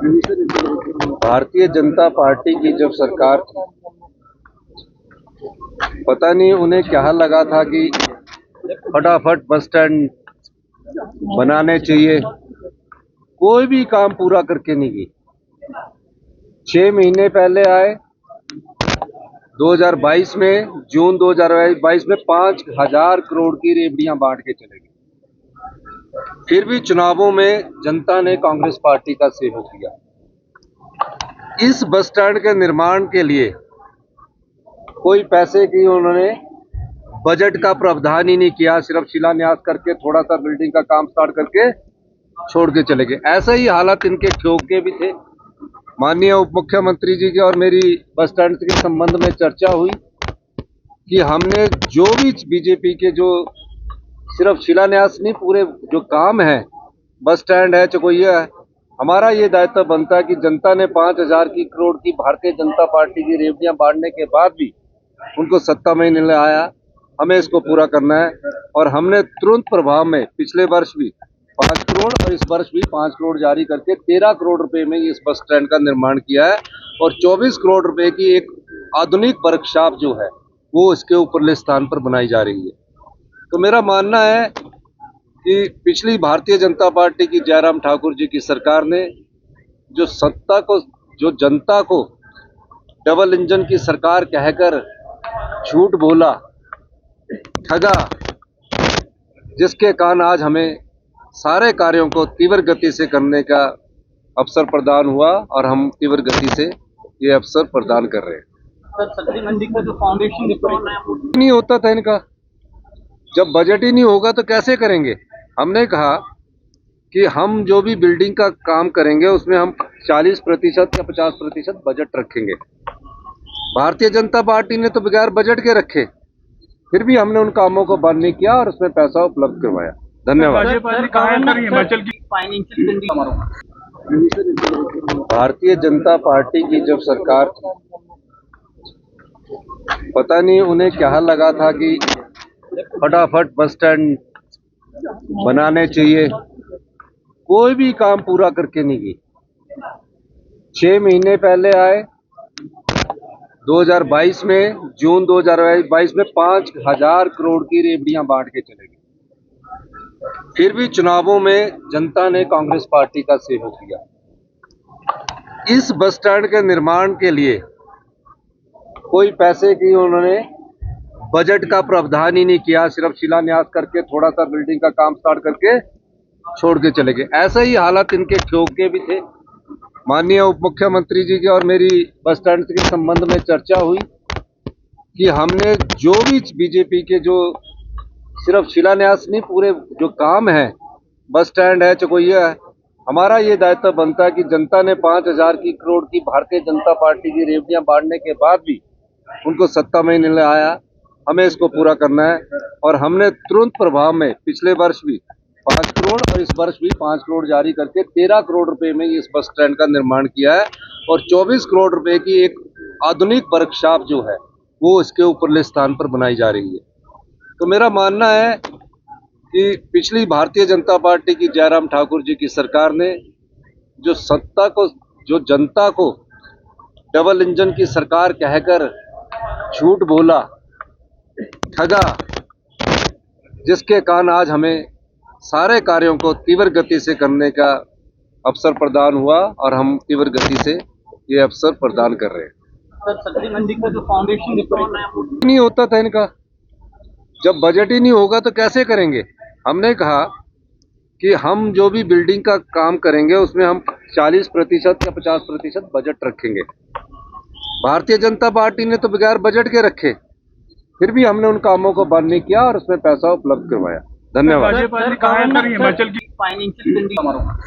Bharatiya Janata party की जब सरकार थी, पता नहीं उन्हें क्या लगा था कि फटाफट बस स्टैंड बनाने चाहिए। कोई भी काम पूरा करके नहीं गई। 6 महीने पहले आए 2022 में, जून 2022 में 5,000 करोड़ की रेवड़ियां बांट के चले गए। फिर भी चुनावों में जनता ने कांग्रेस पार्टी का सहयोग किया। इस बस स्टैंड के निर्माण के लिए कोई पैसे की उन्होंने बजट का प्रावधान ही नहीं किया। सिर्फ शिलान्यास करके थोड़ा सा बिल्डिंग का काम स्टार्ट करके छोड़ के चले गए। ऐसा ही हालत इनके ठोक के भी थे। माननीय उप मुख्यमंत्री जी की और मेरी बस स्टैंड के संबंध में चर्चा हुई कि हमने जो भी बीजेपी के जो सिर्फ शिलान्यास नहीं, पूरे जो काम है, बस स्टैंड है, चकोइया है, हमारा ये दायित्व बनता है कि जनता ने 5,000 की करोड़ की भारतीय जनता पार्टी की रेवड़ियां बांटने के बाद भी उनको सत्ता में नहीं लाया। हमें इसको पूरा करना है और हमने तुरंत प्रभाव में पिछले वर्ष भी 5 करोड़ और इस वर्ष भी 5 करोड़ जारी करके 13 करोड़ रुपए में इस बस स्टैंड का निर्माण किया है और 24 करोड़ रुपए की एक आधुनिक वर्कशॉप जो है वो इसके ऊपरले स्थान पर बनाई जा रही है। तो मेरा मानना है कि पिछली भारतीय जनता पार्टी की जयराम ठाकुर जी की सरकार ने जो सत्ता को, जो जनता को डबल इंजन की सरकार कहकर झूठ बोला, ठगा, जिसके कारण आज हमें सारे कार्यों को तीव्र गति से करने का अवसर प्रदान हुआ और हम तीव्र गति से ये अवसर प्रदान कर रहे हैं। सर, सकरी मंडी का जो फाउंडेशन नहीं होता था इनका, जब बजट ही नहीं होगा तो कैसे करेंगे। हमने कहा कि हम जो भी बिल्डिंग का काम करेंगे उसमें हम 40% या 50% बजट रखेंगे। भारतीय जनता पार्टी ने तो बगैर बजट के रखे, फिर भी हमने उन कामों को बंद नहीं किया और उसमें पैसा उपलब्ध करवाया। धन्यवाद। भारतीय जनता पार्टी की जब सरकार थी, पता नहीं उन्हें क्या लगा था कि फटाफट बस स्टैंड बनाने चाहिए। कोई भी काम पूरा करके नहीं गई। 6 महीने पहले आए 2022 में, जून 2022 में 5,000 करोड़ की रेवड़ियां बांट के चले गए। फिर भी चुनावों में जनता ने कांग्रेस पार्टी का सहयोग किया। इस बस स्टैंड के निर्माण के लिए कोई पैसे की उन्होंने बजट का प्रावधान ही नहीं किया। सिर्फ शिलान्यास करके थोड़ा सा बिल्डिंग का काम स्टार्ट करके छोड़ के चले गए। ऐसा ही हालत इनके ठोक के भी थे। माननीय उप मुख्यमंत्री जी की और मेरी बस स्टैंड के संबंध में चर्चा हुई कि हमने जो भी बीजेपी के जो सिर्फ शिलान्यास नहीं, पूरे जो काम है, बस स्टैंड है, चकोइया है, हमारा ये दायित्व बनता है कि जनता ने 5,000 की करोड़ की भारतीय जनता पार्टी की रेवड़ियां बांटने के बाद भी उनको सत्ता में नहीं लाया। हमें इसको पूरा करना है और हमने तुरंत प्रभाव में पिछले वर्ष भी 5 करोड़ और इस वर्ष भी 5 करोड़ जारी करके 13 करोड़ रुपए में इस बस स्टैंड का निर्माण किया है और 24 करोड़ रुपए की एक आधुनिक वर्कशॉप जो है वो इसके ऊपरले स्थान पर बनाई जा रही है। तो मेरा मानना है कि पिछली भारतीय जनता पार्टी की जयराम ठाकुर जी की सरकार ने जो सत्ता को, जो जनता को डबल इंजन की सरकार कहकर झूठ बोला, ठगा, जिसके कारण आज हमें सारे कार्यों को तीव्र गति से करने का अवसर प्रदान हुआ और हम तीव्र गति से ये अवसर प्रदान कर रहे हैं। सर, सकरी मंडी का जो फाउंडेशन नहीं होता था इनका, जब बजट ही नहीं होगा तो कैसे करेंगे। हमने कहा कि हम जो भी बिल्डिंग का काम करेंगे उसमें हम 40% या 50% बजट रखेंगे। भारतीय जनता पार्टी ने तो बगैर बजट के रखे, फिर भी हमने उन कामों को बंद नहीं किया और उसमें पैसा उपलब्ध करवाया। धन्यवाद।